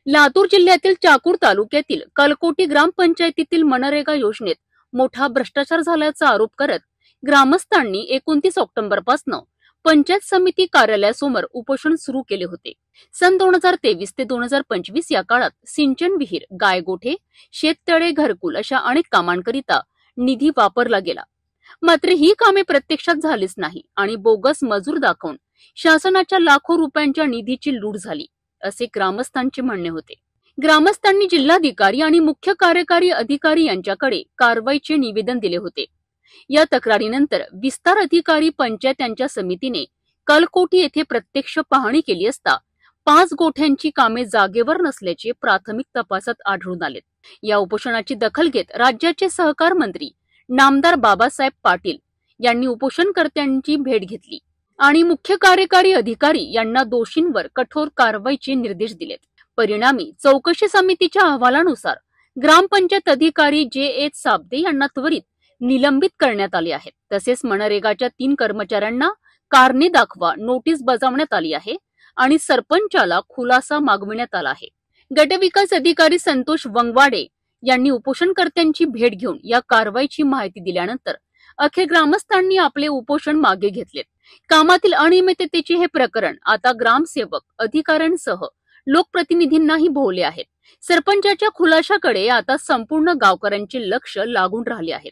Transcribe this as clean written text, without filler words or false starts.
लातूर जिल्ह्यातील चाकूर तालुक्यातील कलकोटी ग्रामपंचायतीतील मनरेगा योजनेत मोठा भ्रष्टाचार झाल्याचा आरोप करत ग्रामस्थांनी 29 ऑक्टोबरपासून पंचायत समिती कार्यालयासमोर उपोषण सुरू केले होते। सन 2023 ते 2025 या काळात सिंचन विहीर, गायगोठे, शेततळे, घरकुल अशा अनेक कामांकरिता निधी वापरला गेला। मात्र ही कामे प्रत्यक्षात झालीच नाही आणि बोगस मजूर दाखवून शासनाच्या लाखो रुपयांच्या निधीची लूट झाली, असे ग्रामस्थांचे म्हणणे होते। ग्रामस्थांनी जिल्हाधिकारी आणि मुख्य कार्यकारी अधिकारी यांच्याकडे कारवाईचे निवेदन दिले होते। या तक्रारीनंतर विस्तार अधिकारी पंचायत यांच्या समितीने कलकोटी येथे प्रत्यक्ष पाहणी केली असता 5 गोठ्यांची कामे जागेवर नसल्याचे प्राथमिक तपासात आढळून आले। या उपोषणाची दखल घेत राज्याचे सहकार मंत्री नामदार बाबासाहेब पाटील यांनी उपोषणकर्त्यांची भेट घेतली आणि मुख्य कार्यकारी अधिकारी यांना दोषींवर कठोर कारवाईचे निर्देश दिलेत। परिणामी चौकशी समितीच्या अहवालानुसार ग्रामपंचायत अधिकारी जे.एच. साबदे यांना त्वरित निलंबित करण्यात आले आहे। तसेच मनरेगाच्या 3 कर्मचाऱ्यांना कारणे दाखवा नोटीस बजावण्यात आली आहे आणि सरपंचाला खुलासा मागविण्यात आला आहे। गटविकास अधिकारी संतोष वंगवाडे यांनी उपोषणकर्त्यांची भेट घेऊन या कारवाईची माहिती दिल्यानंतर अखेर ग्रामस्थांनी आपले उपोषण मागे घेतले। कामातील अनियमिततेचे हे प्रकरण आता ग्रामसेवक, अधिकाऱ्यांसह लोकप्रतिनिधींनाही भोवले आहेत। सरपंचाच्या खुलाशाकडे आता संपूर्ण गावकऱ्यांचे लक्ष लागून राहिले आहेत।